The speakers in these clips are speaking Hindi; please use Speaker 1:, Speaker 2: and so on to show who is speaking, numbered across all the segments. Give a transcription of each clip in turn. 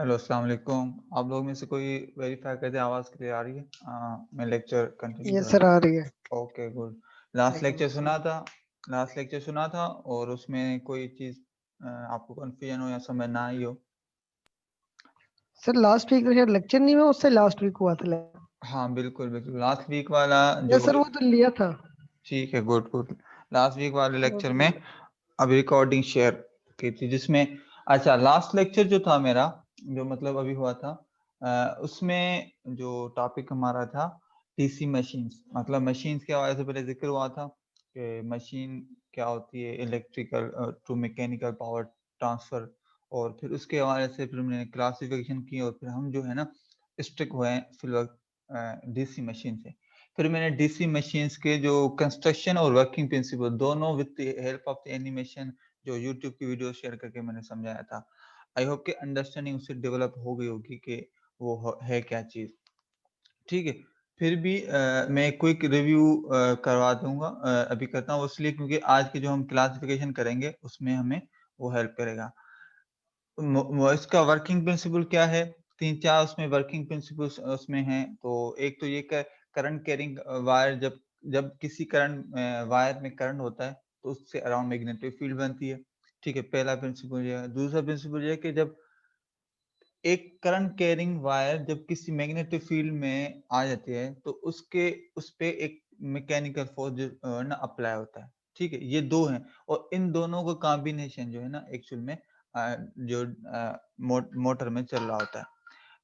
Speaker 1: हेलो, अस्सलाम वालेकुम। आप लोग में से कोई वेरीफाई कर दे आवाज़ क्लियर आ रही है? मैं लेक्चर कंटिन्यू
Speaker 2: ये सर
Speaker 1: करूँगा।
Speaker 2: आ रही है।
Speaker 1: Okay, good. लास्ट
Speaker 2: वालेकुम
Speaker 1: लेक्चर सुना
Speaker 2: अस्सलाम।
Speaker 1: था लास्ट लेक्चर सुना था और उसमें कोई चीज़ आपको कन्फ्यूजन हो या समझ ना आई हो?
Speaker 2: सर लास्ट वीक तो शायद लेक्चर नहीं हुआ, उससे लास्ट वीक हुआ था।
Speaker 1: हाँ, बिल्कुल, बिल्कुल। लास्ट वीक वाला
Speaker 2: या
Speaker 1: जो
Speaker 2: सर वो तो लिया था।
Speaker 1: ठीक है, गुड, गुड। लास्ट वीक वाले
Speaker 2: वो
Speaker 1: लेक्चर
Speaker 2: तो
Speaker 1: में
Speaker 2: लिया।
Speaker 1: अभी रिकॉर्डिंग शेयर की थी जिसमें अच्छा लास्ट लेक्चर जो था मेरा, जो मतलब अभी हुआ था उसमें जो टॉपिक हमारा था डीसी मशीन्स, मतलब मशीन्स के हवाले से पहले ज़िक्र हुआ था कि मशीन क्या होती है, electrical to mechanical power transfer, और फिर उसके हवाले से फिर मैंने क्लासिफिकेशन की और फिर हम जो है ना स्टिक हुए हैं फिलहाल डीसी मशीन से। फिर मैंने डीसी मशीन्स के जो कंस्ट्रक्शन और वर्किंग प्रिंसिपल दोनों with the help of the animation जो यूट्यूब की वीडियो शेयर करके मैंने समझाया था। आई होप कि अंडरस्टैंडिंग उससे डेवलप हो गई होगी कि वो है क्या चीज़। ठीक है। फिर भी मैं क्विक रिव्यू करवा दूँगा, अभी करता हूँ इसलिए क्योंकि आज के जो हम क्लासिफिकेशन करेंगे उसमें हमें वो हेल्प करेगा। इसका वर्किंग प्रिंसिपल क्या है? 3-4 उसमें वर्किंग प्रिंसिपल्स उसमें हैं। तो एक तो ये करंट कैरिंग वायर, जब जब किसी वायर में करंट होता है तो उससे अराउंड मैग्नेटिक फील्ड बनती है। ठीक है, पहला प्रिंसिपल ये है। दूसरा प्रिंसिपल ये है कि जब एक करंट कैरिंग वायर जब किसी मैग्नेटिक फील्ड में आ जाती है तो उस पे एक मैकेनिकल फोर्स जो ना अप्लाई होता है। ठीक है, ये 2 हैं और इन दोनों का कॉम्बिनेशन जो है ना एक्चुअल में जो मोटर में चल रहा होता है।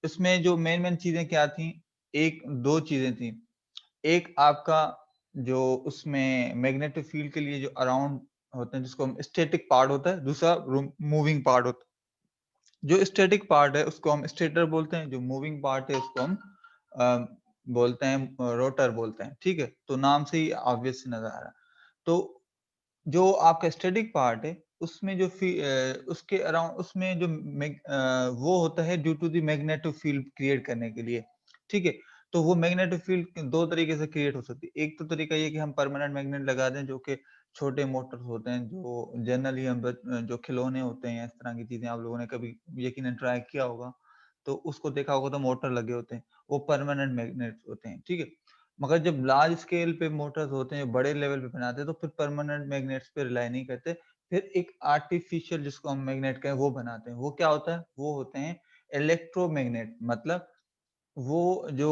Speaker 1: इसमें जो मेन चीजें क्या थी, एक दो चीजें थी। एक आपका जो उसमें मैग्नेटिक फील्ड के लिए जो अराउंड होते हैं जिसको हम स्टैटिक पार्ट होता है, दूसरा मूविंग पार्ट होता है। जो स्टैटिक पार्ट है उसको हम स्टेटर बोलते हैं, जो मूविंग पार्ट है उसको हम अ, बोलते हैं रोटर बोलते हैं। ठीक है, तो नाम से ही ऑब्वियस नजर आ रहा है। तो जो आपका स्टैटिक पार्ट है उसमें उसके अराउंड उसमें जो वो होता है due to the magnetic field create करने के लिए। ठीक है, तो वो मैग्नेटिक फील्ड दो तरीके से क्रिएट हो सकती है। एक तो तरीका ये कि हम परमानेंट मैग्नेट लगा दें, जो कि छोटे मोटर्स होते हैं, जो जनरली जो खिलौने होते हैं, इस तरह की चीजें आप लोगों ने कभी यकीनन ट्राई किया होगा, तो उसको देखा होगा तो मोटर लगे होते हैं, वो परमानेंट मैग्नेट होते हैं। ठीक है, मगर जब लार्ज स्केल पे मोटर्स होते हैं, बड़े लेवल पे बनाते हैं, तो फिर परमानेंट मैग्नेट्स पे रिलाई नहीं करते। फिर एक आर्टिफिशियल जिसको हम मैग्नेट कहें वो बनाते हैं। वो क्या होता है? वो होते हैं इलेक्ट्रोमैग्नेट। मतलब वो जो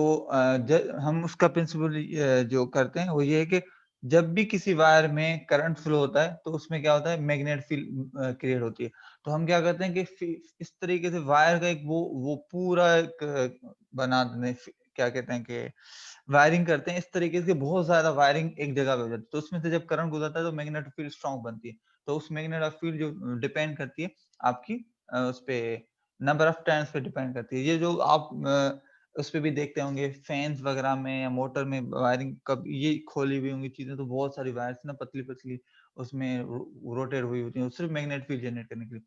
Speaker 1: हम उसका प्रिंसिपल जो करते हैं वो ये है कि जब भी किसी वायर में करंट फ्लो होता है तो उसमें क्या होता है, मैग्नेट फील्ड क्रिएट होती है। तो हम क्या करते हैं कि इस तरीके से वायर का एक वो पूरा एक बना देते हैं, क्या कहते हैं कि वायरिंग करते हैं इस तरीके से, बहुत ज्यादा वायरिंग एक जगह पे हो जाती है। तो उसमें से जब करंट गुजरता है तो मैग्नेटिक फील्ड स्ट्रांग बनती है। तो उस मैग्नेटिक फील्ड जो डिपेंड करती है आपकी उस पे नंबर ऑफ टर्न्स पे डिपेंड करती है। ये जो आप उस पे भी देखते होंगे फैंस वगैरह में या मोटर में वायरिंग कब ये खोली हुई होंगी चीजें, तो बहुत सारी वायर्स ना पतली पतली उसमें रोटेट हुई होती है सिर्फ मैग्नेट फील्ड जनरेट करने के लिए।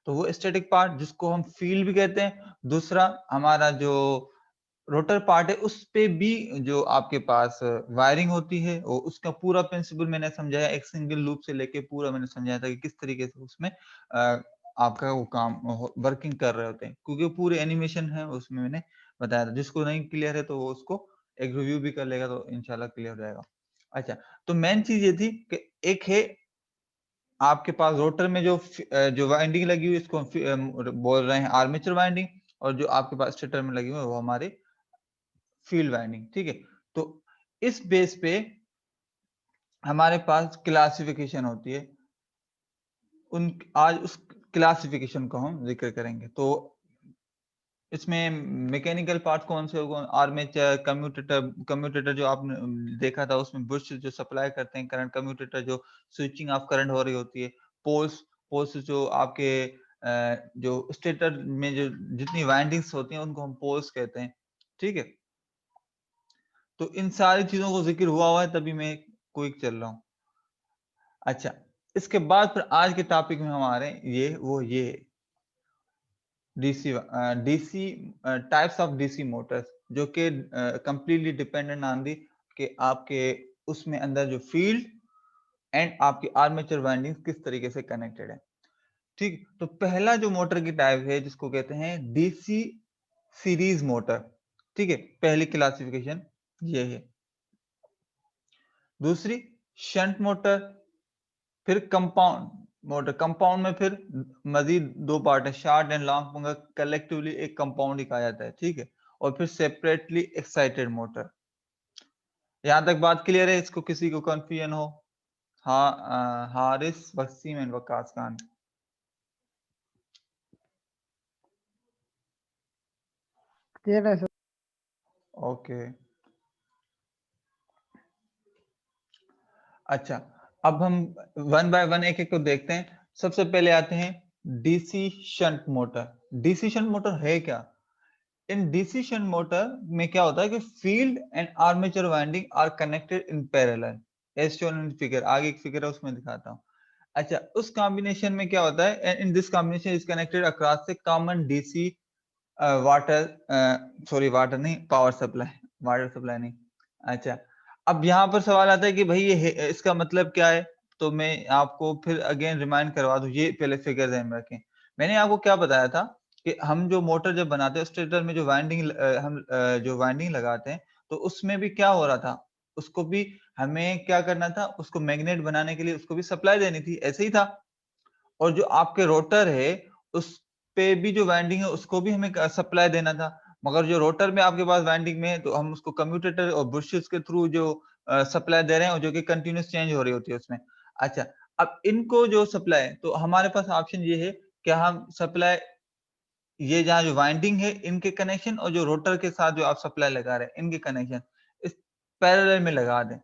Speaker 1: तो वो स्टैटिक पार्ट जिसको हम फील्ड भी कहते हैं। दूसरा हमारा जो रोटर पार्ट है उस पे भी जो आपके पास वायरिंग होती है वो उसका पूरा प्रिंसिपल मैंने समझाया, एक सिंगल लूप से लेके पूरा मैंने समझाया था कि किस तरीके से उसमें आपका वो काम वर्किंग कर रहे होते हैं, क्योंकि पूरे एनिमेशन है उसमें मैंने बताया था। जिसको नहीं क्लियर है तो वो उसको एक रिव्यू भी कर लेगा तो इंशाल्लाह क्लियर हो जाएगा। अच्छा, तो मेन चीज ये थी कि एक है आपके पास रोटर में जो वाइंडिंग लगी हुई है इसको हम बोल रहे हैं आर्मेचर वाइंडिंग, और जो आपके पास स्टेटर में लगी हुई है वो हमारे फील्ड वाइंडिंग। ठीक है, तो इस बेस पे हमारे पास क्लासिफिकेशन होती है। उन आज उस क्लासिफिकेशन को हम जिक्र करेंगे। तो इसमें मैकेनिकल पार्ट कौन से होगा? आर्मेचर, कम्यूटेटर जो आपने देखा था उसमें बुश जो सप्लाई करते हैं करंट, कम्यूटेटर जो स्विचिंग ऑफ करंट हो रही होती है, पोल्स पोल्स जो आपके जो स्टेटर में जो जितनी वाइंडिंग्स होती हैं उनको हम पोल्स कहते हैं। ठीक है, तो इन सारी चीजों को जिक्र हुआ है तभी मैं क्विक चल रहा हूँ। अच्छा, इसके बाद फिर आज के टॉपिक में हमारे ये DC types of DC Motors, जो कि कंप्लीटली डिपेंडेंट ऑन दी कि आपके उसमें अंदर जो फील्ड एंड आपकी आर्मेचर वाइंडिंग्स किस तरीके से कनेक्टेड है। ठीक। तो पहला जो मोटर की टाइप है जिसको कहते हैं डीसी सीरीज मोटर, ठीक है, पहली क्लासिफिकेशन ये है। दूसरी शंट मोटर, फिर कंपाउंड मोटर। कंपाउंड में फिर मजीद दो पार्ट है, शॉर्ट एंड लॉन्ग पंखा कलेक्टिवली एक कंपाउंड ही कहा जाता है, ठीक है। और फिर सेपरेटली एक्साइटेड मोटर। यहां तक बात क्लियर है? इसको किसी को कंफ्यूजन हो? हाँ, हारिस, वसीम एंड वकास खान।
Speaker 2: क्लियर है सर।
Speaker 1: ओके, अच्छा, अब हम वन बाय वन एक एक को देखते हैं। सबसे पहले आते हैं DC shunt motor. DC shunt motor है क्या? इन डीसी शंट मोटर में क्या होता है कि field and armature winding are connected in parallel, as shown in figure. आगे एक फिगर है उसमें दिखाता हूँ। अच्छा, उस कॉम्बिनेशन में क्या होता है, in this combination is connected across से common D C water, sorry water नहीं, पावर सप्लाई, वाटर सप्लाई नहीं। अच्छा, अब यहाँ पर सवाल आता है कि भाई ये इसका मतलब क्या है? तो मैं आपको फिर अगेन रिमाइंड करवा दूं, ये पहले फिगर ध्यान में रखें। मैंने आपको क्या बताया था कि हम जो मोटर जब बनाते हैं स्टेटर में जो वाइंडिंग जो वाइंडिंग लगाते हैं, तो उसमें भी क्या हो रहा था, उसको भी हमें क्या करना था, उसको मैग्नेट बनाने के लिए उसको भी सप्लाई देनी थी, ऐसे ही था। और जो आपके रोटर है उस पे भी जो वाइंडिंग है उसको भी हमें सप्लाई देना था। मगर जो रोटर में आपके पास वाइंडिंग में है तो हम उसको कम्यूटेटर और बुशेस के थ्रू जो सप्लाई दे रहे हैं, जो कि कंटिन्यूस चेंज हो रही होती है उसमें। अच्छा, अब इनको जो सप्लाई, तो हमारे पास ऑप्शन ये है कि हम सप्लाई, ये जहाँ जो वाइंडिंग है इनके कनेक्शन और जो रोटर के साथ जो आप सप्लाई लगा रहे हैं इनके कनेक्शन इस पैरेलल में लगा दें,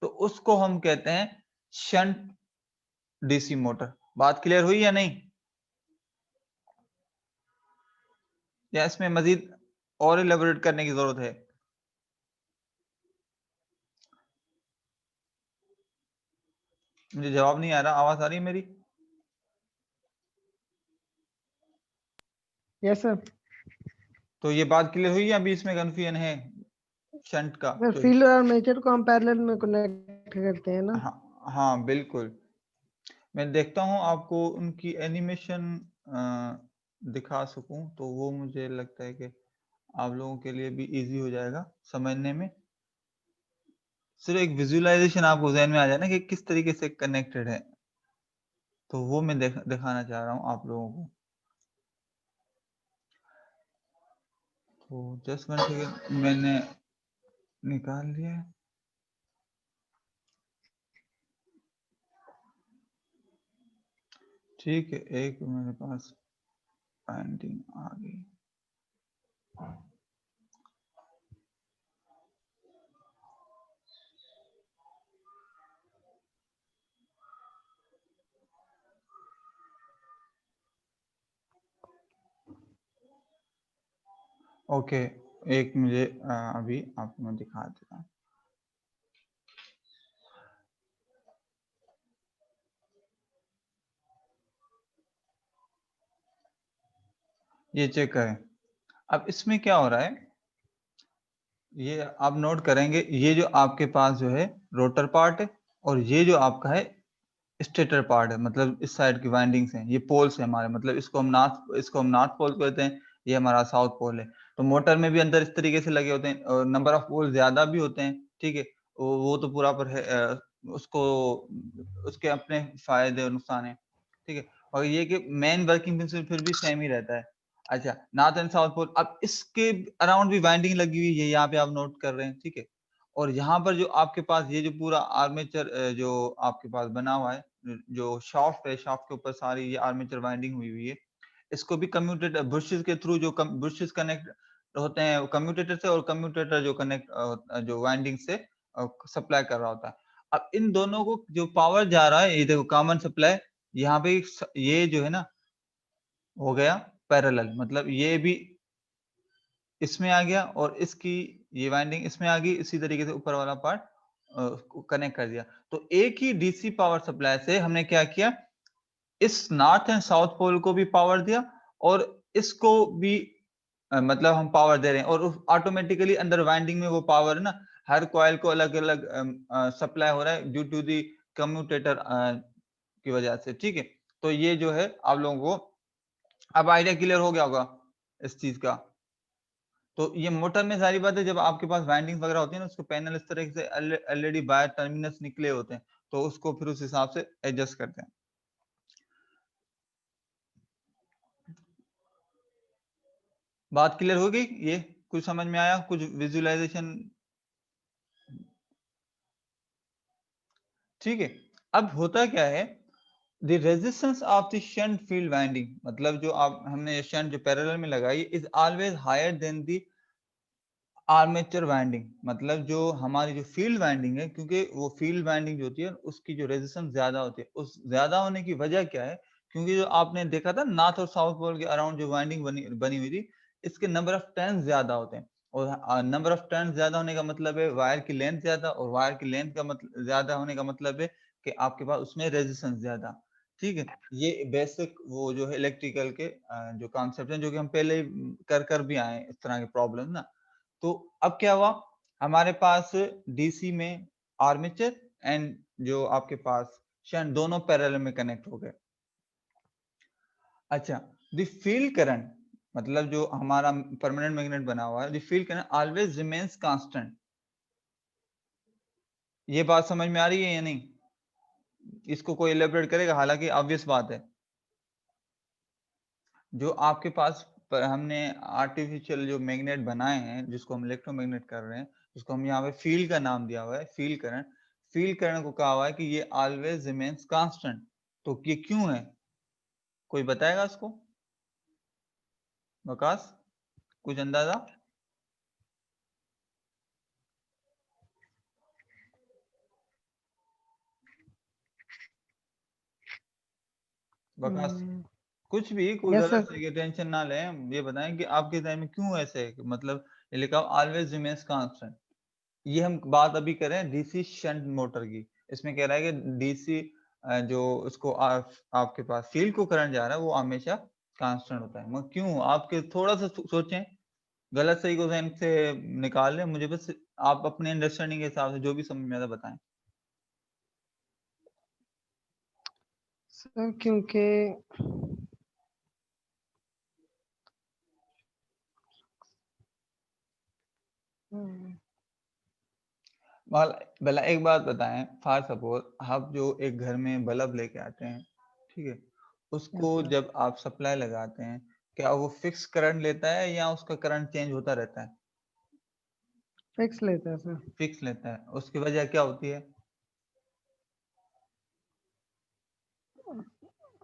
Speaker 1: तो उसको हम कहते हैं शंट डीसी मोटर। बात क्लियर हुई या नहीं? या इसमें मजीद और इलेबोरेट करने की जरूरत है? मुझे जवाब नहीं आ रहा, आवाज आ रही है मेरी?
Speaker 2: Yes sir.
Speaker 1: तो ये बात क्लियर हुई या अभी इसमें कंफ्यूजन है शंट का
Speaker 2: सर
Speaker 1: जो?
Speaker 2: फील्ड और आर्मेचर को हम पैरेलल में कनेक्ट करते हैं ना।
Speaker 1: हाँ, हाँ बिल्कुल। मैं देखता हूँ आपको उनकी एनिमेशन दिखा सकूं तो वो मुझे लगता है कि आप लोगों के लिए भी इजी हो जाएगा समझने में। सिर्फ एक विजुअलाइजेशन आपको ज़हन में आ जाए ना कि किस तरीके से कनेक्टेड है, तो वो मैं दिखाना चाह रहा हूँ आप लोगों को। तो जस्ट 1 सेकंड, मैंने निकाल लिया है। ठीक है, एक मेरे पास पेंटिंग आ गई। ओके, एक मुझे अभी आपको मैं दिखा देता हूँ। ये चेक करें। अब इसमें क्या हो रहा है, ये आप नोट करेंगे, ये जो आपके पास जो है रोटर पार्ट है और ये जो आपका है स्टेटर पार्ट है, मतलब इस साइड की वाइंडिंग्स हैं, ये पोल्स है हमारे, मतलब इसको हम नॉर्थ पोल कहते हैं, ये हमारा साउथ पोल है। तो मोटर में भी अंदर इस तरीके से लगे होते हैं और नंबर ऑफ पोल ज्यादा भी होते हैं, ठीक है। वो तो पूरा पर है, उसको उसके अपने फायदे और नुकसान है, ठीक है। और ये कि मेन वर्किंग प्रिंसिपल फिर भी सेम ही रहता है। अच्छा, नॉर्थ एंड साउथ पोल, अब इसके अराउंड भी वाइंडिंग लगी हुई है, यहाँ पे आप नोट कर रहे हैं, ठीक है। और यहाँ पर जो आपके पास ये जो पूरा आर्मेचर जो आपके पास बना हुआ है, जो शाफ्ट है, शाफ्ट के ऊपर सारी ये आर्मेचर वाइंडिंग हुई हुई है, इसको भी कम्यूटेटर बुशेस के थ्रू जो बुशेस कनेक्ट होते हैं कम्यूटेटर से, और कम्यूटेटर जो कनेक्ट जो वाइंडिंग से सप्लाई कर रहा होता है। अब इन दोनों को जो पावर जा रहा है, ये देखो कॉमन सप्लाई, यहाँ पे ये जो है ना हो गया पैरेलल, मतलब ये भी इसमें आ गया और इसकी ये वाइंडिंग इसमें आ गई, इसी तरीके से ऊपर वाला पार्ट कनेक्ट कर दिया। तो एक ही डीसी पावर सप्लाई से हमने क्या किया, इस नॉर्थ एंड साउथ पोल को भी पावर दिया और इसको भी मतलब हम पावर दे रहे हैं, और ऑटोमेटिकली अंदर वाइंडिंग में वो पावर है ना, हर कॉइल को अलग अलग सप्लाई हो रहा है ड्यू टू दी कम्यूटेटर की वजह से, ठीक है। तो ये जो है आप लोगों को अब आइडिया क्लियर हो गया होगा इस चीज का। तो ये मोटर में सारी बात है, जब आपके पास वाइंडिंग वगैरह होती है ना, उसको पैनल इस तरह से ऑलरेडी बाहर टर्मिनल्स निकले होते हैं, तो उसको फिर उस हिसाब से एडजस्ट करते हैं। बात क्लियर हो गई? ये कुछ समझ में आया? कुछ विजुअलाइजेशन? ठीक है। अब होता क्या है, the resistance of the shunt field winding, मतलब जो आप हमने शंट जो पैरेलल में लगाई is always higher than the armature winding, मतलब जो हमारी जो फील्ड वाइंडिंग है, क्योंकि वो फील्ड वाइंडिंग जो होती है उसकी जो रेजिस्टेंस ज्यादा होती है, उस ज्यादा होने की वजह क्या है? क्योंकि जो आपने देखा था नॉर्थ और साउथ पोल के अराउंड जो वाइंडिंग बनी हुई थी, इसके नंबर ऑफ टर्न ज्यादा होते हैं, और नंबर ऑफ टर्न ज्यादा होने का मतलब है वायर की लेंथ ज्यादा, और वायर की लेंथ का मतलब ज्यादा होने का मतलब है कि आपके पास उसमें रेजिस्टेंस ज्यादा। ठीक है, ये बेसिक वो जो है इलेक्ट्रिकल के जो कॉन्सेप्ट है, जो कि हम पहले ही कर भी आए इस तरह के प्रॉब्लम ना। तो अब क्या हुआ, हमारे पास डीसी में आर्मेचर एंड जो आपके पास शंट दोनों पैरेलल में कनेक्ट हो गए। अच्छा, द फील्ड करंट, मतलब जो हमारा परमानेंट मैग्नेट बना हुआ है, the field current always remains constant. ये बात समझ में आ रही है या नहीं? इसको कोई एलेबरेट करेगा? हालांकि ऑब्वियस बात है, जो आपके पास पर हमने आर्टिफिशियल जो मैग्नेट बनाए हैं, जिसको हम इलेक्ट्रोमैग्नेट कर रहे हैं, जिसको हम यहाँ पे फील्ड का नाम दिया हुआ है, फील्ड करंट। फील्ड करंट को कहा हुआ है कि ये ऑलवेज रिमेन्स कांस्टेंट। तो ये क्यों है? कोई बताएगा इसको? वकास, कुछ अंदाजा? वकास, कुछ भी, कोई
Speaker 2: यस
Speaker 1: गलत
Speaker 2: सर।
Speaker 1: है, टेंशन ना लें, ये बताएं कि आपके टाइम में क्यों ऐसे है कि मतलब ये लिखा ऑलवेज रिमेन्स कांस्टेंट। ये हम बात अभी करें डीसी शंट मोटर की। इसमें कह रहा है कि डीसी जो उसको आपके पास फील्ड को करंट जा रहा है वो हमेशा कांस्टेंट होता है। मगर क्यों? आपके थोड़ा सा सोचें, गलत सही को जहन से निकाल लें, मुझे बस आप अपने अंडरस्टैंडिंग के हिसाब से जो भी समझ में आता बताएं।
Speaker 2: सर क्योंकि
Speaker 1: भला एक बात बताएं, फॉर सपोज आप जो एक घर में बल्ब लेके आते हैं, ठीक है, उसको
Speaker 2: यस सर,
Speaker 1: जब आप सप्लाई लगाते हैं, क्या वो फिक्स करंट लेता है या उसका करंट चेंज होता रहता है?
Speaker 2: फिक्स लेते हैं सर।
Speaker 1: फिक्स लेता है। उसकी वजह क्या होती है?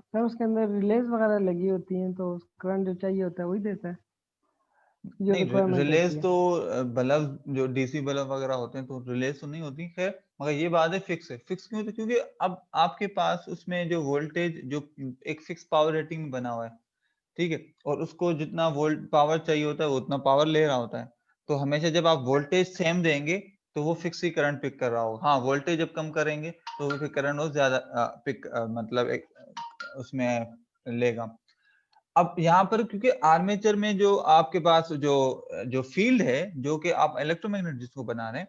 Speaker 2: सर उसके अंदर रिलेज वगैरह लगी होती हैं, तो करंट जो चाहिए होता है वही देता है, जो
Speaker 1: नहीं,
Speaker 2: रिक्वायरमेंट होती
Speaker 1: रिलेज
Speaker 2: है।
Speaker 1: तो बल्ब जो डीसी बल्ब वगैरह होते हैं तो रिलेज तो नहीं होती, खैर। मगर ये बात है फिक्स है। फिक्स क्यों होती है? क्योंकि अब आपके पास उसमें जो वोल्टेज जो एक फिक्स पावर रेटिंग बना हुआ है, ठीक है, और उसको जितना वोल्ट पावर चाहिए होता है वो उतना पावर ले रहा होता है। तो हमेशा जब आप वोल्टेज सेम देंगे तो वो फिक्स ही करंट पिक कर रहा होगा। हाँ, वोल्टेज जब कम करेंगे तो वो फिर करंट वो ज्यादा पिक मतलब एक उसमें लेगा। अब यहाँ पर क्योंकि आर्मेचर में जो आपके पास जो जो फील्ड है, जो कि आप इलेक्ट्रोमैग्नेट जिसको बना रहे हैं,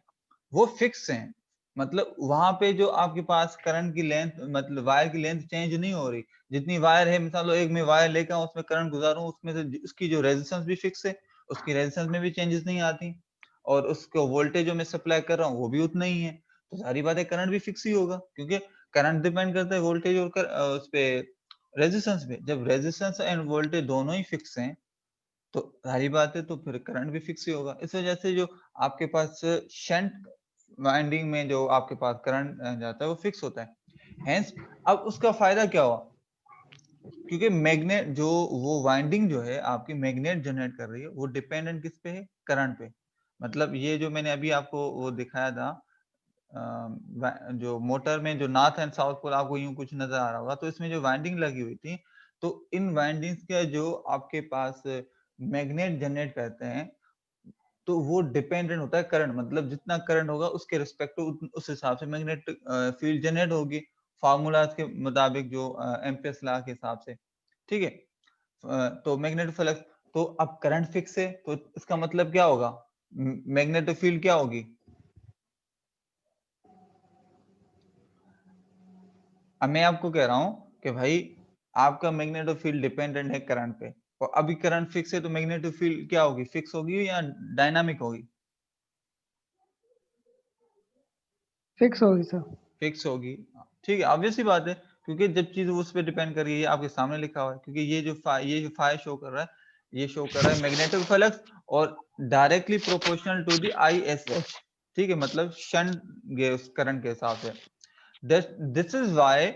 Speaker 1: वो फिक्स है। मतलब वहां पे जो आपके पास करंट की लेंथ, मतलब वायर की लेंथ चेंज नहीं हो रही। जितनी वायर है, मिसाल लो एक में वायर लेकर उसमें करंट गुजारूं, उसमें से उसकी जो रेजिस्टेंस भी फिक्स है, उसकी रेजिस्टेंस में भी चेंजेस नहीं आती, और उसको वोल्टेज जो मैं सप्लाई कर रहा हूँ वो भी उतना ही है। तो सारी बात है, करंट भी फिक्स ही होगा, क्योंकि करंट डिपेंड करता है वोल्टेज और उस पे रेजिस्टेंस पे। जब रेजिस्टेंस एंड वोल्टेज दोनों ही फिक्स हैं तो सारी बात है, तो फिर करंट भी फिक्स ही होगा। इस वजह से जो आपके पास शंट वाइंडिंग में जो आपके पास करंट जाता है वो फिक्स होता है। हेंस अब उसका फायदा क्या हुआ? क्योंकि मैग्नेट जो वो वाइंडिंग जो है आपकी मैग्नेट जनरेट कर रही है, वो डिपेंडेंट किस पे है? करंट पे। मतलब ये जो मैंने अभी आपको वो दिखाया था, जो मोटर में जो नॉर्थ एंड साउथ पोल आपको यूं कुछ नजर आ रहा होगा, तो इसमें जो वाइंडिंग लगी हुई थी, तो इन वाइंडिंग्स का जो आपके पास मैग्नेट जनरेट करते हैं, तो वो डिपेंडेंट होता है करंट। मतलब जितना करंट होगा उसके रिस्पेक्टिव उस हिसाब से मैग्नेट फील्ड जनरेट होगी, फार्मूलाज के मुताबिक, जो एम्पियर्स लॉ के हिसाब से। ठीक है, तो मैग्नेटिक फ्लक्स, तो अब करंट फिक्स है तो इसका मतलब क्या होगा? मैग्नेटिक फील्ड क्या होगी? अब मैं आपको कह रहा हूं कि भाई आपका मैग्नेटिक फील्ड डिपेंडेंट है करंट पे, और अभी करंट फिक्स है तो मैग्नेटिक फील्ड क्या होगी, फिक्स होगी या डायनामिक होगी?
Speaker 2: फिक्स होगी सर।
Speaker 1: फिक्स होगी। ठीक है, ऑब्वियस सी बात है, क्योंकि जब चीज उस पर डिपेंड कर रही है, आपके सामने लिखा हुआ है, क्योंकि ये जो फाई शो कर रहा है, ये शो कर रहा है मैग्नेटिक फ्लक्स और directly proportional to the ISH। ठीक है, मतलब शंट करंट के हिसाब से। दिस इज वाई,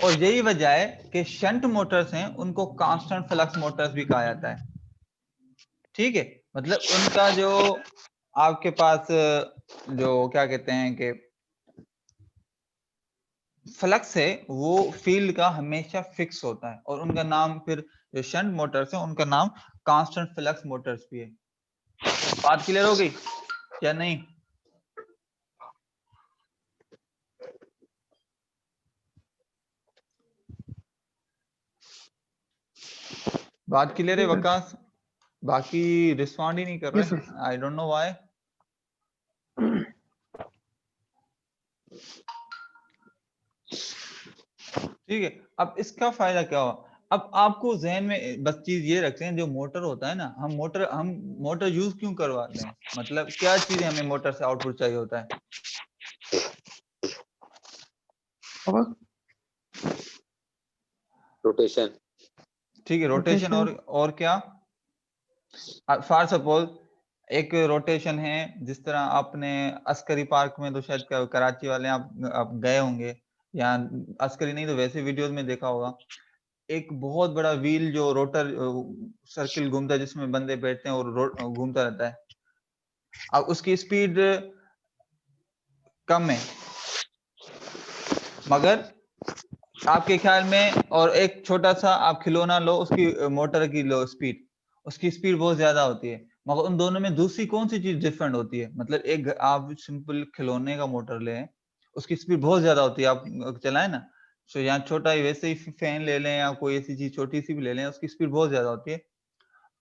Speaker 1: और यही वजह है कि शंट मोटर्स हैं उनको कांस्टेंट फ्लक्स मोटर्स भी कहा जाता है। ठीक है, मतलब उनका जो आपके पास जो क्या कहते हैं कि फ्लक्स है वो फील्ड का हमेशा फिक्स होता है, और उनका नाम फिर जो शंट मोटर्स है उनका नाम कांस्टेंट फ्लक्स मोटर्स भी है। बात क्लियर हो गई या नहीं? बात क्लियर है वकास? बाकी रिस्पॉन्ड ही नहीं कर रहे, आई डोंट नो व्हाई। ठीक है, अब इसका फायदा क्या हुआ? अब आपको जहन में बस चीज ये रखते हैं, जो मोटर होता है ना, हम मोटर यूज क्यों करवाते हैं, मतलब क्या चीजें हमें मोटर से आउटपुट चाहिए होता है?
Speaker 3: रोटेशन।
Speaker 1: ठीक है, रोटेशन, और क्या? फॉर सपोज एक रोटेशन है, जिस तरह आपने अस्करी पार्क में तो शायद कराची वाले आप गए होंगे, या अस्करी नहीं तो वैसे वीडियोस में देखा होगा, एक बहुत बड़ा व्हील जो रोटर सर्किल घूमता है, जिसमें बंदे बैठते हैं और घूमता रहता है। अब उसकी स्पीड कम है, मगर आपके ख्याल में, और एक छोटा सा आप खिलौना लो, उसकी मोटर की लो स्पीड, उसकी स्पीड बहुत ज्यादा होती है, मगर उन दोनों में दूसरी कौन सी चीज डिफरेंट होती है? मतलब एक आप सिंपल खिलौने का मोटर लें, उसकी स्पीड बहुत ज्यादा होती है, आप चलाएं ना, तो यहाँ छोटा ही वैसे ही फैन ले लें या कोई ऐसी चीज छोटी सी भी ले लें, उसकी स्पीड बहुत ज्यादा होती है।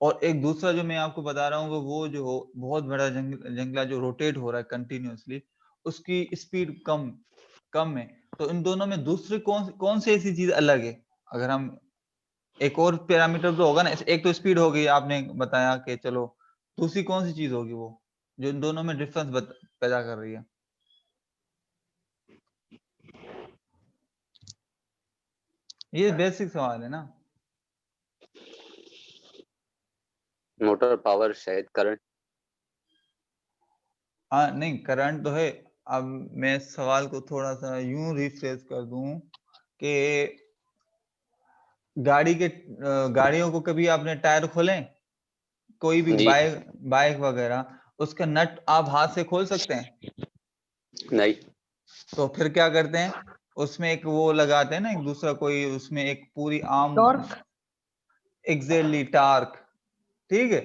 Speaker 1: और एक दूसरा जो मैं आपको बता रहा हूँ, वो जो बहुत बड़ा जंगला जो रोटेट हो रहा है कंटिन्यूअसली, उसकी स्पीड कम है। तो इन दोनों में दूसरी कौन सी ऐसी चीज अलग है? अगर हम एक और पैरामीटर तो होगा ना, एक तो स्पीड हो गई, आपने बताया कि चलो, दूसरी कौन सी चीज होगी वो जो इन दोनों में डिफरेंस पैदा कर रही है? ये बेसिक सवाल है ना।
Speaker 3: मोटर पावर, शायद करंट।
Speaker 1: हाँ, नहीं करंट तो है। अब मैं सवाल को थोड़ा सा यूं रिफ्रेश कर दूं कि गाड़ियों को कभी आपने टायर खोले, कोई भी
Speaker 3: जी
Speaker 1: बाइक वगैरह, उसका नट आप हाथ से खोल सकते हैं?
Speaker 3: नहीं।
Speaker 1: तो फिर क्या करते हैं, उसमें एक वो लगाते हैं ना, एक दूसरा कोई, उसमें एक पूरी आर्म,
Speaker 2: टॉर्क।
Speaker 1: Exactly torque. ठीक है,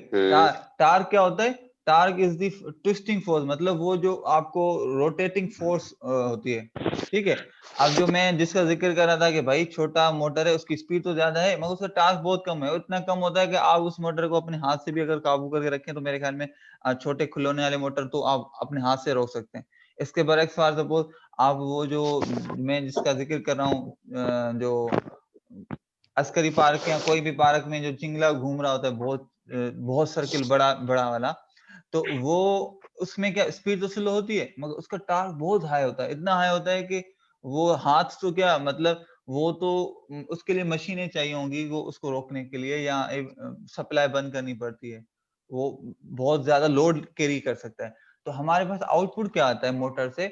Speaker 1: टार्क क्या होता है? Torque is the twisting force, मतलब वो जो आपको रोटेटिंग फोर्स होती है। ठीक है, अब जो मैं जिसका जिक्र कर रहा था कि भाई छोटा मोटर है, उसकी स्पीड तो ज्यादा है मगर उसका टार्क बहुत कम है, इतना कम होता है कि आप उस मोटर को अपने हाथ से भी अगर काबू करके रखें तो मेरे ख्याल में छोटे खिलौने वाले मोटर तो आप अपने हाथ से रोक सकते हैं। इसके बरक्स फॉर सपोज आप वो जो मैं जिसका जिक्र कर रहा हूँ, जो अस्करी पार्क या कोई भी पार्क में जो चिंगला घूम रहा होता है, बहुत सर्किल बड़ा बड़ा वाला, तो वो उसमें क्या स्पीड तो स्लो होती है मगर उसका टार्क बहुत हाई होता है, इतना हाई होता है कि वो हाथ तो क्या, मतलब वो तो उसके लिए मशीनें चाहिए होंगी वो उसको रोकने के लिए, या सप्लाई बंद करनी पड़ती है, वो बहुत ज्यादा लोड कैरी कर सकता है। तो हमारे पास आउटपुट क्या आता है मोटर से?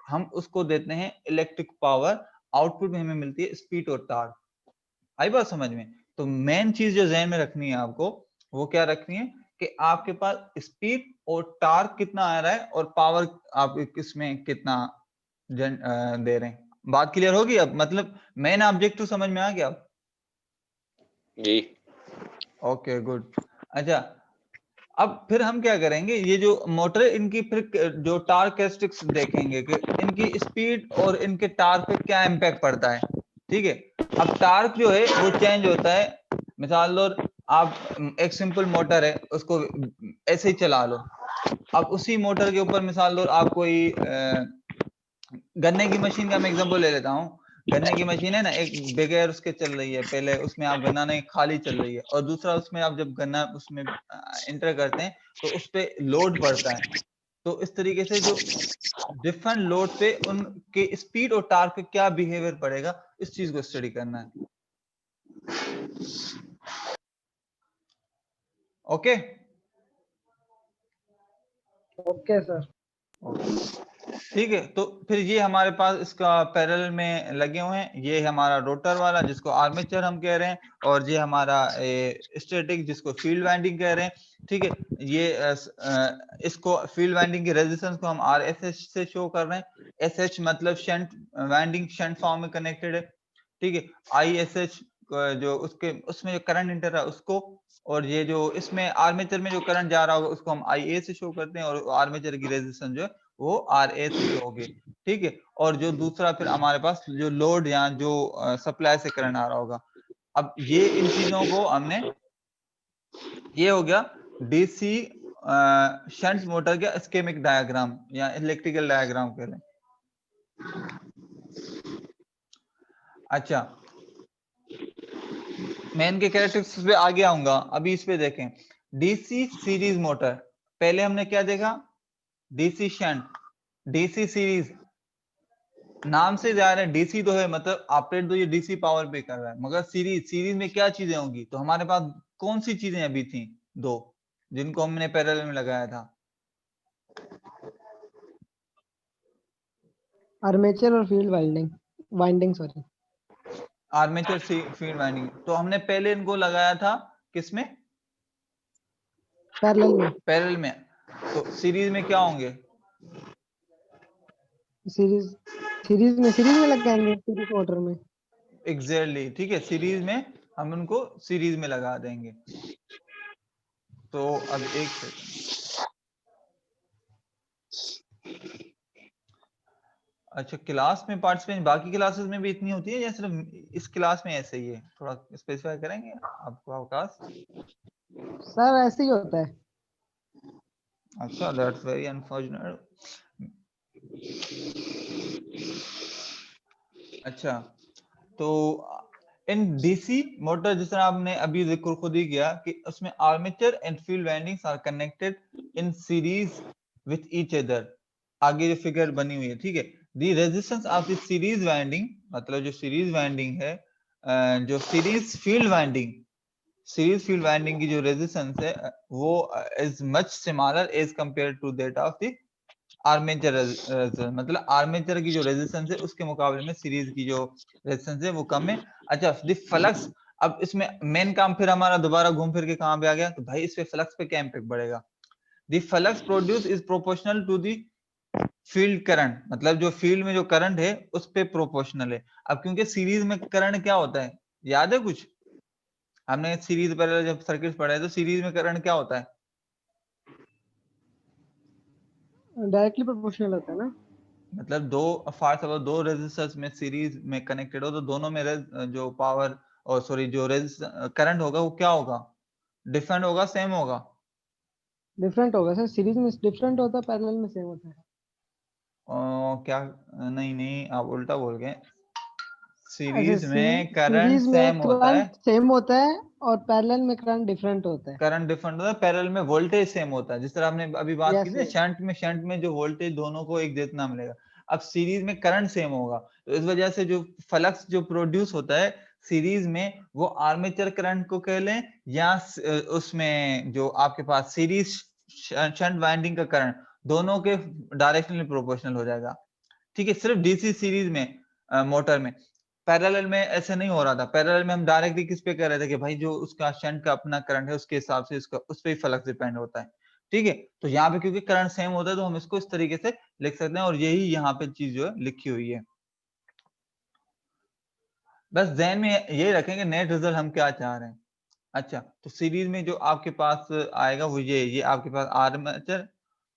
Speaker 1: हम उसको देते हैं इलेक्ट्रिक पावर, आउटपुट में हमें मिलती है स्पीड और टार्क। आई बात समझ में? तो मेन चीज जो जहन में रखनी है आपको, वो क्या रखनी है कि आपके पास स्पीड और टार्क कितना आ रहा है, और पावर आप किसमें कितना दे रहे हैं। बात क्लियर होगी अब? मतलब मेन ऑब्जेक्टिव समझ में आ गया अब?
Speaker 3: जी।
Speaker 1: Okay good. अच्छा, अब फिर हम क्या करेंगे, ये जो मोटर है इनकी फिर जो टार्क कैरेक्टरिस्टिक्स देखेंगे कि इनकी स्पीड और इनके टार्क पे क्या इम्पैक्ट पड़ता है। ठीक है, अब टार्क जो है वो चेंज होता है। मिसाल लो, आप एक सिंपल मोटर है उसको ऐसे ही चला लो, अब उसी मोटर के ऊपर मिसाल लो आप कोई गन्ने की मशीन का मैं एग्जांपल ले लेता हूँ, गन्ने की मशीन है ना, एक बगैर उसके चल रही है, पहले उसमें आप गन्ना नहीं खाली चल रही है, और दूसरा उसमें आप जब गन्ना उसमें एंटर करते हैं तो उस पे लोड पड़ता है। तो इस तरीके से जो डिफरेंट लोड पे उनके स्पीड और टार्क पे क्या बिहेवियर पड़ेगा, इस चीज को स्टडी करना है। Okay
Speaker 2: okay sir.
Speaker 1: ठीक है, तो फिर ये हमारे पास इसका पैरेलल में लगे हुए हैं, ये हमारा रोटर वाला जिसको आर्मेचर हम कह रहे हैं, और ये हमारा स्टैटिक जिसको फील्ड वाइंडिंग कह रहे हैं। ठीक है, ये इसको फील्ड वाइंडिंग की रेजिस्टेंस को हम RSH से शो कर रहे हैं। SH मतलब शंट वाइंडिंग, शंट फॉर्म में कनेक्टेड है। ठीक है, ISH जो उसके उसमें जो करंट इंटर है उसको, और ये जो इसमें आर्मेचर में जो करंट जा रहा होगा उसको हम IA से शो करते हैं, और आर्मेचर की रेजिस्टेंस जो है वो RA से शो होगी। ठीक है, और जो दूसरा फिर हमारे पास जो लोड या जो सप्लाई से करंट आ रहा होगा। अब ये इन चीजों को हमने, ये हो गया DC शंट मोटर का स्कीमेटिक डायग्राम या इलेक्ट्रिकल डायग्राम कह लें। अच्छा, मैं इनके कैरेक्टरिस्टिक्स पे आगे आऊंगा, अभी इस पे देखें। DC सीरीज मोटर, पहले हमने क्या देखा, DC शंट, DC सीरीज, नाम से जा रहे हैं DC तो है, मतलब ऑपरेट तो ये DC पावर पे कर रहा है, मगर सीरीज में क्या चीजें होंगी, तो हमारे पास कौन सी चीजें अभी थी दो जिनको हमने पैरेलल में लगाया था?
Speaker 2: आर्मेचर और field winding sorry.
Speaker 1: Armature field winding, तो हमने पहले इनको लगाया था किसमें? पैरेलल में। तो सीरीज में क्या होंगे?
Speaker 2: सीरीज में लगाएंगे, सीरीज मोटर में।
Speaker 1: एग्जैक्टली, ठीक है, सीरीज में हम उनको सीरीज में लगा देंगे। तो अब एक सेकंड, अच्छा क्लास में पार्टिसिपेंट बाकी क्लासेस में भी इतनी होती है या सिर्फ इस क्लास में ऐसे ही है? थोड़ा स्पेसिफाई करेंगे आपको अवकाश?
Speaker 2: सर ऐसे ही होता है।
Speaker 1: अच्छा, दैट्स वेरी अनफॉर्चुनेट। अच्छा, तो इन DC मोटर जिस तरह आपने अभी जिक्र खुद ही किया कि उसमें armature and field windings are connected in series with each other. आगे जो फिगर बनी हुई है, ठीक है, the resistance of the series winding, मतलब जो सीरीज वाइंडिंग है, जो सीरीज फील्ड वाइंडिंग की जो रेजिस्टेंस है वो is much similar as compare to that of the armature resistance, मतलब आर्मेचर की जो रेजिस्टेंस है उसके मुकाबले में सीरीज की जो रेजिस्टेंस है वो कम है। अच्छा, द फ्लक्स, अब इसमें मेन काम फिर हमारा दोबारा घूम फिर के कहां पे आ गया, तो भाई इस पे फ्लक्स पे क्या इंपैक्ट पड़ेगा? The flux produce is proportional to the field current, मतलब जो फील्ड में जो करंट है उस पे प्रोपोर्शनल है। अब क्योंकि सीरीज में करंट क्या होता है, याद है कुछ? हमने सीरीज पर जब सर्किट पढ़ा है तो सीरीज में करंट क्या होता है?
Speaker 2: डायरेक्टली प्रोपोर्शनल होता है ना।
Speaker 1: मतलब दो रेजिस्टर्स में सीरीज में कनेक्टेड हो तो दोनों में जो पावर और सॉरी जो करंट होगा वो क्या होगा? डिफरेंट होगा, सेम होगा?
Speaker 2: डिफरेंट होगा सर, सीरीज में डिफरेंट होता है, पैरेलल में सेम होता है।
Speaker 1: क्या? नहीं नहीं, आप उल्टा बोल गए।
Speaker 2: ऐसे
Speaker 1: सीरीज में करंट
Speaker 2: सीरीज में
Speaker 1: सेम होता है,
Speaker 2: करंट सेम होता है और पैरेलल में करंट डिफरेंट होता है।
Speaker 1: करंट डिफरेंट होता है, पैरेलल में वोल्टेज सेम होता है। जिस तरह हमने अभी बात की
Speaker 2: यस
Speaker 1: थी
Speaker 2: यस।
Speaker 1: शंट में जो वोल्टेज दोनों को एक जितना मिलेगा। अब सीरीज में करंट सेम होगा, तो इस वजह से जो फ्लक्स जो प्रोड्यूस होता है सीरीज में वो आर्मेचर करंट को कह लें या उसमें जो आपके पास सीरीज शंट वाइंडिंग का करंट, दोनों के डायरेक्शनली प्रोपोर्शनल हो जाएगा। ठीक है, सिर्फ DC सीरीज में मोटर में, पैरेलल में ऐसे नहीं हो रहा था। पैरेलल में हम डायरेक्टली किस पे कह रहे थे कि भाई जो उसका शंट का अपना करंट है उसके हिसाब से इसका उस पे ही फ्लक्स डिपेंड होता है। ठीक है, तो यहाँ पे क्योंकि करंट सेम होता है तो हम इसको इस तरीके से लिख सकते हैं, और यही यहाँ पे चीज जो है लिखी हुई है। बस ध्यान में यही रखेंगे नेट रिजल्ट हम क्या चाह रहे हैं। अच्छा, तो सीरीज में जो आपके पास आएगा वो ये आपके पास आर्मेचर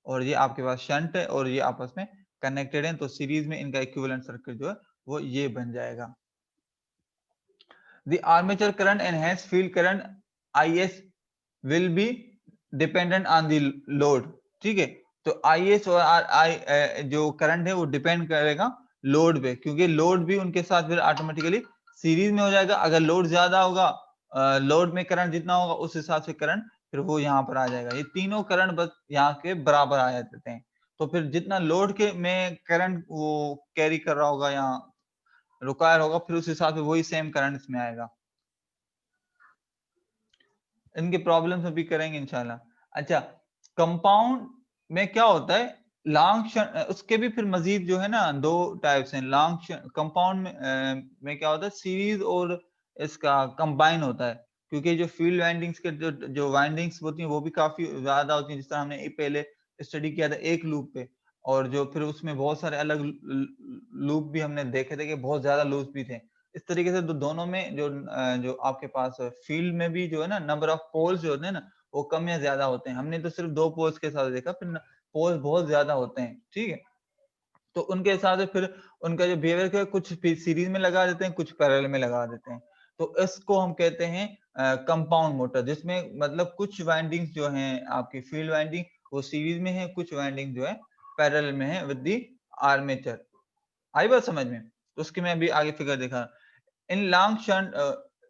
Speaker 1: और ये आपके पास शंट है और ये आपस में कनेक्टेड है, तो सीरीज में इनका इक्विवेलेंट सर्किट जो है वो ये बन जाएगा। The armature current and hence field current IS will be dependent on the load। ठीक है, तो IS और जो करंट है वो डिपेंड करेगा लोड पे, क्योंकि लोड भी उनके साथ फिर ऑटोमेटिकली सीरीज में हो जाएगा। अगर लोड ज्यादा होगा, लोड में करंट जितना होगा उस हिसाब से करंट फिर वो यहाँ पर आ जाएगा। ये तीनों करंट बस यहाँ के बराबर आ जाते हैं। तो फिर जितना लोड के में करंट वो कैरी कर रहा होगा या रिक्वायर होगा, फिर उस हिसाब से वही सेम करंट इसमें आएगा। इनके प्रॉब्लम्स अभी करेंगे इंशाल्लाह। अच्छा, कंपाउंड में क्या होता है, लॉन्ग उसके भी फिर मजीद जो है ना दो टाइप्स हैं। लॉन्ग कंपाउंड में क्या होता है, सीरीज और इसका कंबाइन होता है, क्योंकि जो फील्ड वाइंडिंग्स के जो वाइंडिंग्स होती हैं वो भी काफी ज्यादा होती हैं। जिस तरह हमने पहले स्टडी किया था एक लूप पे, और जो फिर उसमें बहुत सारे अलग लूप भी हमने देखे थे कि बहुत ज्यादा लूप भी थे। इस तरीके से दोनों में जो आपके पास फील्ड में भी जो है ना नंबर ऑफ पोल्स जो होते हैं ना वो कम या ज्यादा होते हैं। हमने तो सिर्फ 2 पोल्स के साथ देखा, फिर पोल्स बहुत ज्यादा होते हैं, ठीक है। तो उनके हिसाब से फिर उनका जो बिहेवियर का कुछ सीरीज में लगा देते हैं, कुछ पैरेलल में लगा देते हैं। तो इसको हम कहते हैं कंपाउंड मोटर, जिसमें मतलब कुछ वाइंडिंग्स जो हैं आपकी फील्ड वाइंडिंग वो सीरीज में है, कुछ वाइंडिंग जो है पैरेलल में है विद दी आर्मेचर। आई बात समझ में? तो उसकी मैं अभी आगे फिगर दिखा। इन लॉन्ग शंट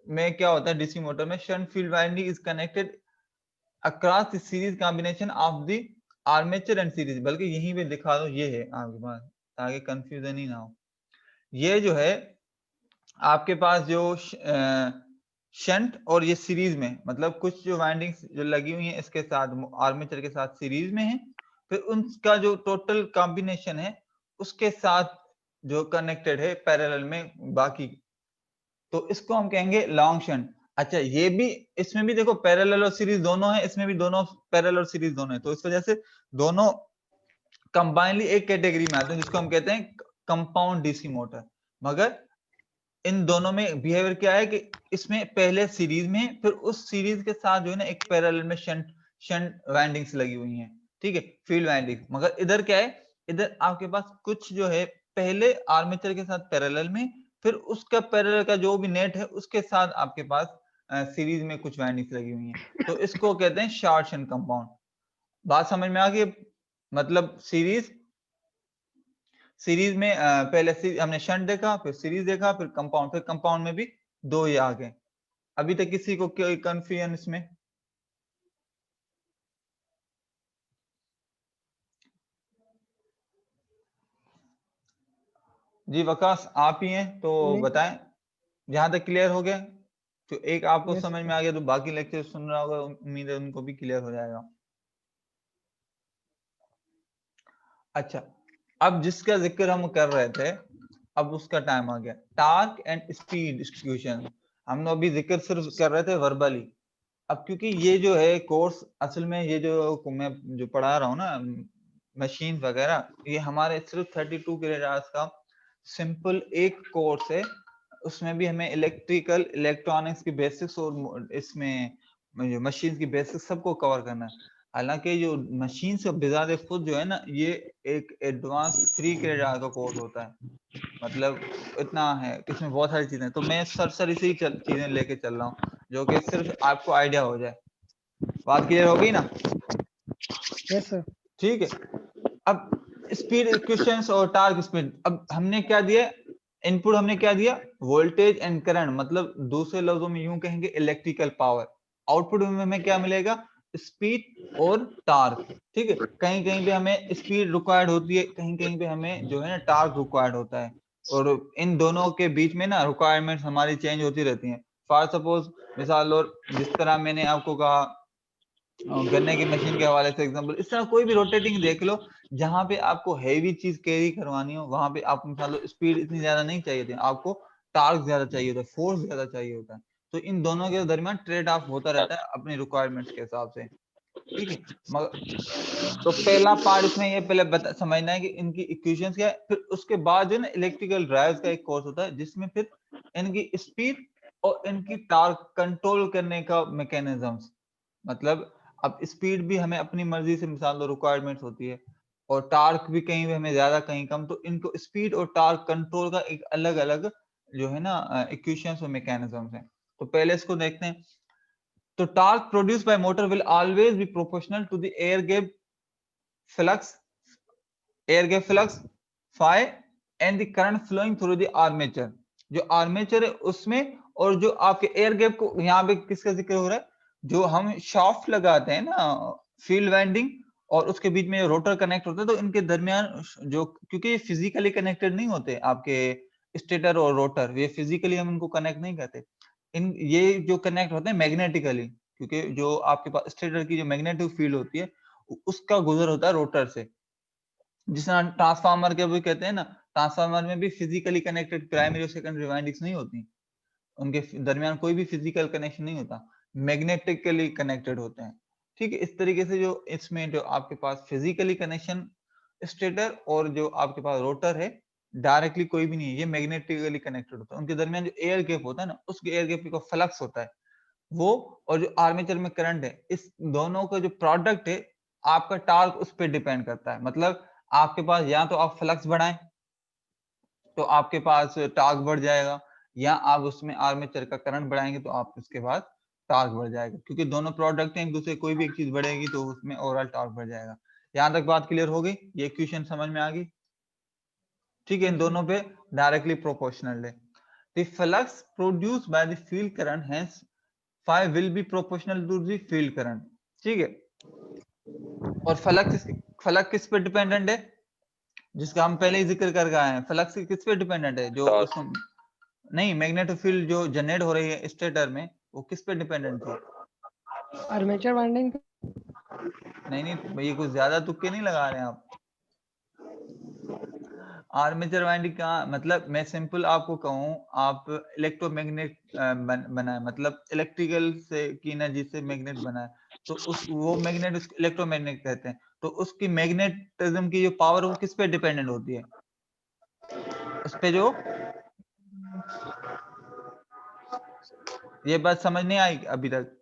Speaker 1: में क्या होता है, डीसी मोटर में shunt field winding is connected across the series combination of the armature and series. बल्कि यहीं पे दिखा दो, ये है आपके पास, ताकि कंफ्यूजन ही ना हो। ये जो है आपके पास जो शंट और ये सीरीज में, मतलब कुछ जो वाइंडिंग्स जो लगी हुई हैं इसके साथ आर्मेचर के साथ सीरीज में है, फिर उनका जो टोटल कॉम्बिनेशन है उसके साथ जो कनेक्टेड है पैरेलल में बाकी, तो इसको हम कहेंगे लॉन्ग शंट। अच्छा, ये भी, इसमें भी देखो पैरेलल और सीरीज दोनों है, इसमें भी दोनों पैरेलल और सीरीज दोनों है। तो इस वजह से दोनों कंबाइनली एक कैटेगरी में आते हैं, जिसको हम कहते हैं कंपाउंड डीसी मोटर। मगर इन दोनों में बिहेवियर क्या है कि इसमें पहले सीरीज में, फिर उस सीरीज के साथ जो है ना एक पैरेलल में शंट वाइंडिंग्स लगी हुई हैं, ठीक है, फील्ड वाइंडिंग। मगर इधर क्या है, इधर आपके पास कुछ जो है पहले आर्मेचर के साथ पैरेलल में, फिर उसका पैरेलल का जो भी नेट है उसके साथ आपके पास सीरीज में कुछ वाइंडिंग्स लगी हुई हैं। तो इसको कहते हैं शॉर्ट शंट कंपाउंड। बात समझ में आ गई? मतलब सीरीज में पहले हमने शंट देखा, फिर सीरीज देखा, फिर कंपाउंड में भी दो ही आ गए। अभी तक किसी को कोई कंफ्यूजन इसमें? जी वकास आप ही हैं तो
Speaker 2: नहीं।
Speaker 1: बताएं, जहां तक क्लियर हो गया। तो एक आपको
Speaker 2: यस
Speaker 1: समझ में आ गया तो बाकी लेक्चर सुन रहा होगा, उम्मीद है उनको भी क्लियर हो जाएगा। अच्छा, अब जिसका जिक्र हम कर रहे थे, अब उसका टाइम आ गया, टार्क एंड स्पीड डिस्ट्रीब्यूशन। हम लोग अभी जिक्र सिर्फ कर रहे थे वर्बली। अब क्योंकि ये जो है कोर्स असल में, ये जो मैं जो पढ़ा रहा हूँ ना मशीन वगैरह, ये हमारे सिर्फ 32 क्रेडिट आवर्स का सिंपल एक कोर्स है। उसमें भी हमें इलेक्ट्रिकल इलेक्ट्रॉनिक्स की बेसिक्स और इसमें जो मशीन की बेसिक्स सबको कवर करना है। हालांकि जो मशीन से बिजाद खुद जो है ना, ये एक एडवांस 3 क्रेडिट आवर का कोर्स होता है। मतलब इतना है, इसमें बहुत सारी चीजें, तो मैं सरसरी से ही चीजें लेके चल रहा हूँ जो कि सिर्फ आपको आइडिया हो जाए। बात क्लियर हो गई ना?
Speaker 2: Yes sir.
Speaker 1: ठीक है। अब स्पीड इक्वेशंस और टार्क स्पीड, अब हमने क्या दिया, इनपुट हमने क्या दिया, वोल्टेज एंड करंट, मतलब दूसरे लफ्जों में यूं कहेंगे इलेक्ट्रिकल पावर। आउटपुट में हमें क्या मिलेगा, स्पीड और टार्क, ठीक है। कहीं कहीं पे हमें स्पीड रिक्वायर्ड होती है, कहीं कहीं पे हमें जो है ना टार्क रिक्वायर्ड होता है, और इन दोनों के बीच में ना रिक्वायरमेंट्स हमारी चेंज होती रहती हैं। फॉर सपोज मिसाल, और जिस तरह मैंने आपको कहा गन्ने की मशीन के हवाले से एग्जांपल, इस तरह कोई भी रोटेटिंग देख लो, जहां पे आपको हैवी चीज कैरी करवानी हो, वहां पे आप मिसाल स्पीड इतनी ज्यादा नहीं चाहिए थी, आपको टार्क ज्यादा चाहिए होता है, फोर्स ज्यादा चाहिए होता है। तो इन दोनों के दरमियान ट्रेड ऑफ होता रहता है अपनी रिक्वायरमेंट्स के हिसाब से, ठीक है। मगर तो पहला पार्ट इसमें ये पहले समझना है कि इनकी इक्वेशंस क्या है। फिर उसके बाद जो है ना इलेक्ट्रिकल ड्राइव्स का एक कोर्स होता है, जिसमें फिर इनकी स्पीड और इनकी टार्क कंट्रोल करने का मैकेनिज्म्स, मतलब अब स्पीड भी हमें अपनी मर्जी से मिसाल दो रिक्वायरमेंट्स होती है, और टार्क भी कहीं भी हमें ज्यादा कहीं कम, तो इनको स्पीड और टार्क कंट्रोल का एक अलग अलग जो है ना इक्वेशंस और मैकेनिज्म्स हैं। तो पहले इसको देखते हैं। तो torque produced by motor will always be proportional to the air gap flux phi and the current flowing through the armature, जो आर्मेचर है उसमें, और जो आपके एयर गैप को, यहाँ पे किसका जिक्र हो रहा है, जो हम शाफ्ट लगाते हैं ना फील्ड वाइंडिंग, और उसके बीच में रोटर कनेक्ट होता है, तो इनके दरमियान जो, क्योंकि ये फिजिकली कनेक्टेड नहीं होते आपके स्टेटर और रोटर, ये फिजिकली हम इनको कनेक्ट नहीं करते, इन ये जो कनेक्ट होते हैं मैग्नेटिकली, क्योंकि जो आपके पास स्टेटर की जो मैग्नेटिक फील्ड होती है उसका गुजर होता है रोटर से, जिस तरह ट्रांसफार्मर के भी कहते हैं ना, ट्रांसफार्मर में भी फिजिकली कनेक्टेड प्राइमरी और सेकेंडरी वाइंडिंग्स नहीं होती, उनके दरमियान कोई भी फिजिकल कनेक्शन नहीं होता, मैग्नेटिकली कनेक्टेड होते हैं। ठीक है, इस तरीके से जो इसमें जो आपके पास फिजिकली कनेक्शन स्टेटर और जो आपके पास रोटर है डायरेक्टली कोई भी नहीं है, ये मैग्नेटिकली कनेक्टेड होता है, उनके दरमियान जो एयर गैप होता है ना, उस एयर गैप का फ्लक्स होता है वो, और जो आर्मेचर में करंट है, इस दोनों का जो प्रोडक्ट है आपका टार्क उस पर डिपेंड करता है। मतलब आपके पास या तो आप फ्लक्स बढ़ाएं तो आपके पास टार्क बढ़ जाएगा, या आप उसमें आर्मेचर का करंट बढ़ाएंगे तो आप उसके बाद टार्क बढ़ जाएगा, क्योंकि दोनों प्रोडक्ट हैं एक दूसरे, कोई भी एक चीज बढ़ेगी तो उसमें ओवरऑल टार्क बढ़ जाएगा। यहाँ तक बात क्लियर हो गई, ये इक्वेशन समझ में आ गई? ठीक है, इन दोनों पे डायरेक्टली प्रोपोर्शनल है। The flux produced by the field current hence phi will be proportional to the field current। ठीक है, और फ्लक्स किस पे डिपेंडेंट है, जिसका हम पहले ही जिक्र कर आए हैं, फ्लक्स किस पे डिपेंडेंट है, जो
Speaker 3: टॉर्क।
Speaker 1: उसमें नहीं, मैग्नेटिक फील्ड जो जनरेट हो रही है स्टेटर में, वो किस पे डिपेंडेंट थी?
Speaker 2: Armature winding.
Speaker 1: नहीं, ये कुछ ज्यादा तुक्के नहीं लगा रहे हैं आप। आर्मेचर वाइंडिंग का मतलब, मैं सिंपल आपको कहूं, आप इलेक्ट्रोमैग्नेट बनाए, मतलब इलेक्ट्रिकल से की एनर्जी से मैग्नेट बनाए, तो उस वो मैग्नेट उसको इलेक्ट्रोमैग्नेट कहते हैं, तो उसकी मैग्नेटिज्म की जो पावर वो किस पे डिपेंडेंट होती है, उस पे जो, ये बात समझ नहीं आई अभी तक?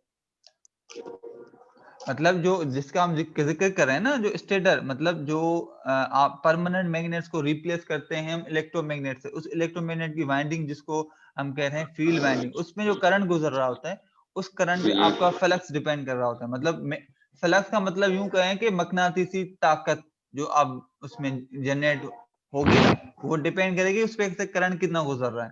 Speaker 1: मतलब जो जिसका हम जिक्र कर रहे हैं ना, जो स्टेटर, मतलब जो आप परमानेंट मैग्नेट्स को रिप्लेस करते हैं हम इलेक्ट्रोमैग्नेट से, उस इलेक्ट्रोमैग्नेट की वाइंडिंग जिसको हम कह रहे हैं फील्ड वाइंडिंग, उसमें जो करंट गुजर रहा होता है उस करंट पे आपका फ्लक्स डिपेंड कर रहा होता है। मतलब फ्लक्स का मतलब यूं कहें कि मकनातीसी ताकत जो अब उसमें जनरेट होगी ना, वो डिपेंड करेगी उस पे करंट कितना गुजर रहा है।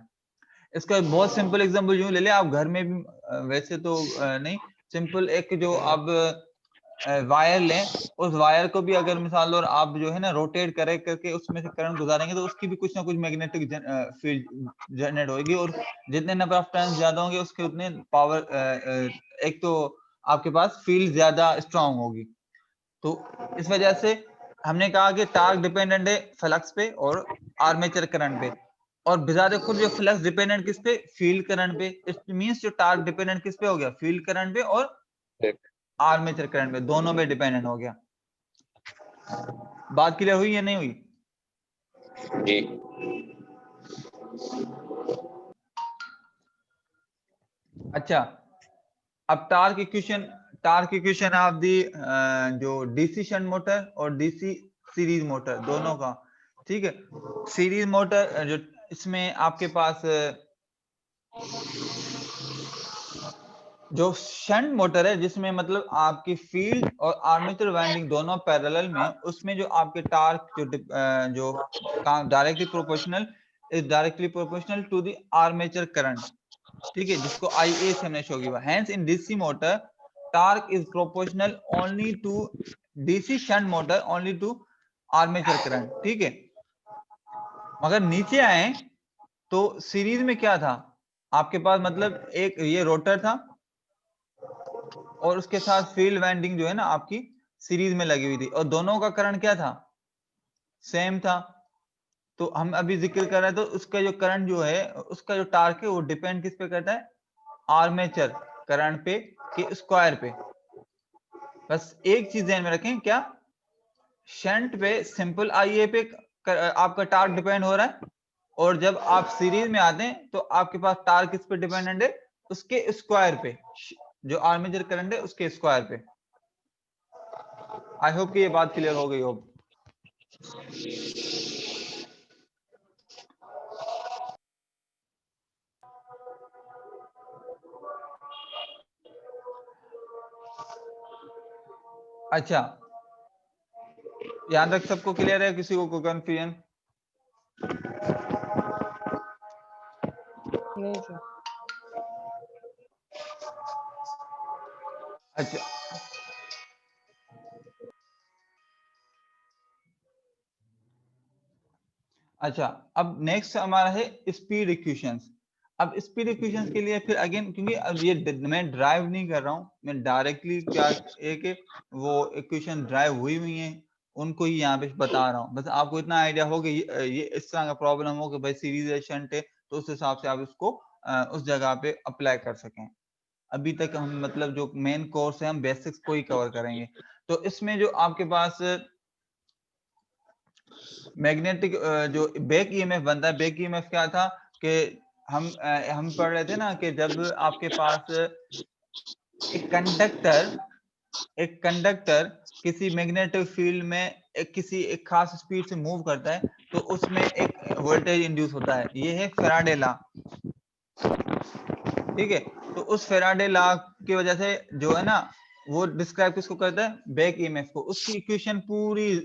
Speaker 1: इसका बहुत सिंपल एग्जांपल यूं ले ले, आप घर में भी वैसे तो नहीं, सिंपल एक जो अब वायर लें, उस वायर को भी अगर मिसाल और आप जो है ना रोटेट करे करके उसमें से करंट गुजारेंगे तो उसकी भी कुछ ना कुछ मैग्नेटिक फील्ड जनरेट होगी, और जितने नंबर ऑफ टर्न्स ज्यादा होंगे उसके उतने पावर, एक तो आपके पास फील्ड ज्यादा स्ट्रांग होगी। तो इस वजह से हमने कहा कि टार्क डिपेंडेंट है फ्लक्स पे और आर्मेचर करंट पे, और बिजाते खुद जो फ्लक्स डिपेंडेंट किस पे, फील्ड करंट पे। इट मींस जो टार्क डिपेंडेंट किस पे हो गया, फील्ड करंट पे और आर्मेचर करंट पे, दोनों पे डिपेंडेंट हो गया। बात क्लियर हुई या नहीं हुई?
Speaker 3: जी।
Speaker 1: अच्छा, अब टार्क इक्वेशन ऑफ दी जो डीसी शंट मोटर और डीसी सीरीज मोटर दोनों का। ठीक है, सीरीज मोटर जो इसमें आपके पास जो शंट मोटर है, जिसमें मतलब आपकी फील्ड और आर्मेचर वाइंडिंग दोनों पैरेलल में, उसमें जो आपके टार्क जो directly proportional is directly proportional to the armature current. ठीक है, जिसको IA से हमने शो किया। Hence in DC motor torque is proportional only to DC shunt motor only to armature current. ठीक है, मगर नीचे आए तो सीरीज में क्या था आपके पास, मतलब एक ये रोटर था और उसके साथ फील्ड वाइंडिंग जो है ना आपकी सीरीज में लगी हुई थी, और दोनों का करंट क्या था, सेम था। तो हम अभी जिक्र कर रहे हैं, तो उसका जो करंट जो है, उसका जो टार्क है वो डिपेंड किस पे करता है, आर्मेचर करंट पे के स्क्वायर पे। बस एक चीज ध्यान में रखें, क्या शंट पे सिंपल IA पे आपका टार्क डिपेंड हो रहा है, और जब आप सीरीज में आते हैं तो आपके पास टार्क किस पे डिपेंडेंट है, उसके स्क्वायर पे, जो आर्मेचर करंट है उसके स्क्वायर पे। आई होप कि ये बात क्लियर हो गई हो। अच्छा, यहां तक सबको क्लियर है, किसी को कोई कंफ्यूजन?
Speaker 2: नहीं सर।
Speaker 1: अच्छा अच्छा, अब नेक्स्ट हमारा है स्पीड इक्वेशंस। अब स्पीड इक्वेशंस के लिए फिर अगेन, क्योंकि अब ये मैं ड्राइव नहीं कर रहा हूँ, मैं डायरेक्टली क्या एक वो इक्वेशन ड्राइव हुई है उनको ही यहाँ पे बता रहा हूँ। बस आपको इतना आइडिया हो कि ये इस तरह का प्रॉब्लम हो कि भाई सीरीज है, शंट है, तो उस हिसाब से आप इसको उस जगह पे अप्लाई कर सकें। अभी तक हम मतलब जो मेन कोर्स है हम बेसिक्स को ही कवर करेंगे। तो इसमें जो आपके पास मैग्नेटिक जो बैक ईएमएफ बनता है, बैक ईएमएफ क्या था कि हम पढ़ रहे थे ना कि जब आपके पास एक कंडक्टर किसी मैग्नेटिक फील्ड में एक खास स्पीड से मूव करता है तो उसमें एक वोल्टेज इंड्यूस होता है। ये है फैराडे लॉ, ठीक है। तो उस फैराडे लॉ की वजह से जो है ना वो डिस्क्राइब किसको करता है, बैक ईएमएफ को। उसकी इक्वेशन पूरी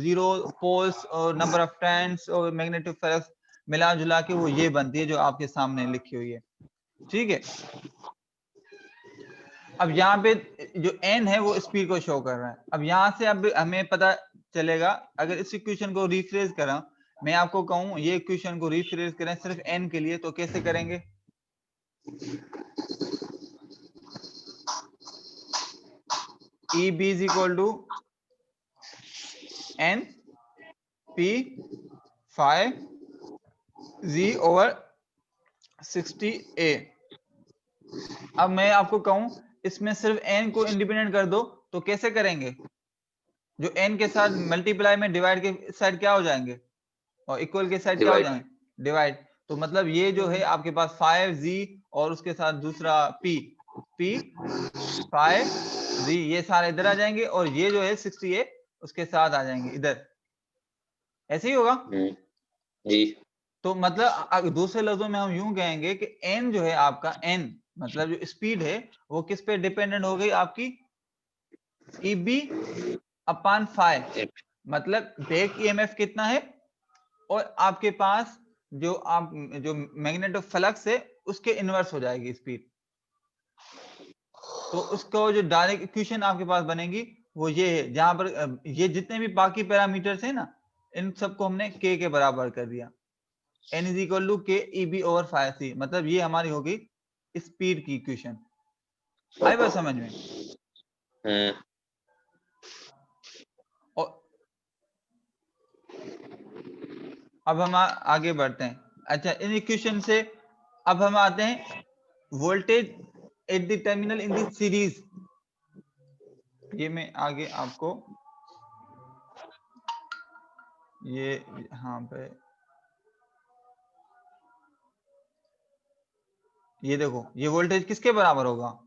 Speaker 1: जीरो पोल्स और नंबर ऑफ टर्न्स और मैग्नेटिक फ्लक्स मिला जुला के वो ये बनती है जो आपके सामने लिखी हुई है, ठीक है। अब यहाँ पे जो n है वो स्पीड को शो कर रहा है। अब यहाँ से अब हमें पता चलेगा, अगर इस इक्वेशन को रिफ्रेश करा, मैं आपको कहूँ ये इक्वेशन को रिफ्रेश करें सिर्फ n के लिए, तो कैसे करेंगे? EB is equal to n p phi z over 60a। अब मैं आपको कहूं इसमें सिर्फ n को इंडिपेंडेंट कर दो, तो कैसे करेंगे? जो n के साथ मल्टीप्लाई में डिवाइड के साइड क्या हो जाएंगे, और इक्वल के साइड क्या हो
Speaker 3: डिवाइड।
Speaker 1: जाएंगे, डिवाइड। तो मतलब ये जो है आपके पास 5z और उसके साथ दूसरा p 5z, ये सारे इधर आ जाएंगे, और ये जो है 60a उसके साथ आ जाएंगे इधर। ऐसे ही होगा।
Speaker 3: जी।
Speaker 1: तो मतलब दूसरे लफ्जों में हम यूं कहेंगे कि n जो है आपका, n मतलब जो स्पीड है वो किस पे डिपेंडेंट हो गई आपकी, EB अपान फाइ। मतलब बैक ईएमएफ कितना है और आपके पास जो जो मैग्नेटिक फ्लक्स है उसके इनवर्स हो जाएगी स्पीड। तो उसको जो डायरेक्ट इक्वेशन आपके पास बनेगी वो ये है, जहां पर ये जितने भी बाकी पैरामीटर्स है ना, इन सबको हमने k के बराबर कर दिया। n इज इक्वल टू के EB ओवर 5c, मतलब ये हमारी होगी स्पीड की इक्वेशन। आई बात समझ में? और अब हम आगे बढ़ते हैं। अच्छा, इन इक्वेशन से अब हम आते हैं voltage at the terminal in the series. ये मैं आगे आपको ये यहाँ पे ये देखो, ये वोल्टेज किसके बराबर होगा,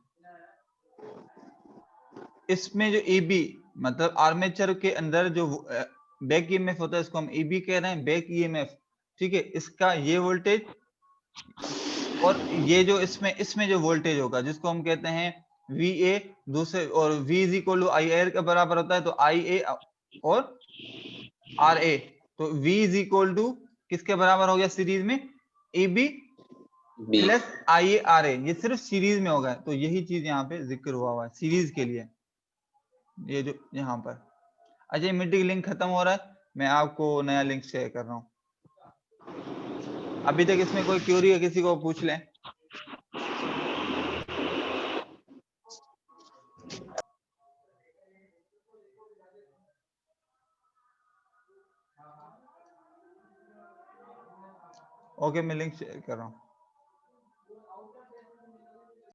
Speaker 1: इसमें जो EB मतलब आर्मेचर के अंदर जो बैक ईएमएफ होता है इसको हम EB कह रहे हैं, बैक ईएमएफ, ठीक है। इसका ये वोल्टेज और ये जो इसमें जो वोल्टेज होगा जिसको हम कहते हैं VA, दूसरे और V is equal to IR के बराबर होता है, तो IA और RA। तो V इज इक्वल टू किसके बराबर हो गया सीरीज में, EB प्लस IARA। ये सिर्फ सीरीज में होगा, तो यही चीज यहाँ पे जिक्र हुआ है सीरीज के लिए, ये जो यहाँ पर। अच्छा, मीटिंग लिंक खत्म हो रहा है, मैं आपको नया लिंक शेयर कर रहा हूँ। अभी तक इसमें कोई क्यूरी है, किसी को पूछ लें। ओके, मैं लिंक शेयर कर रहा हूँ।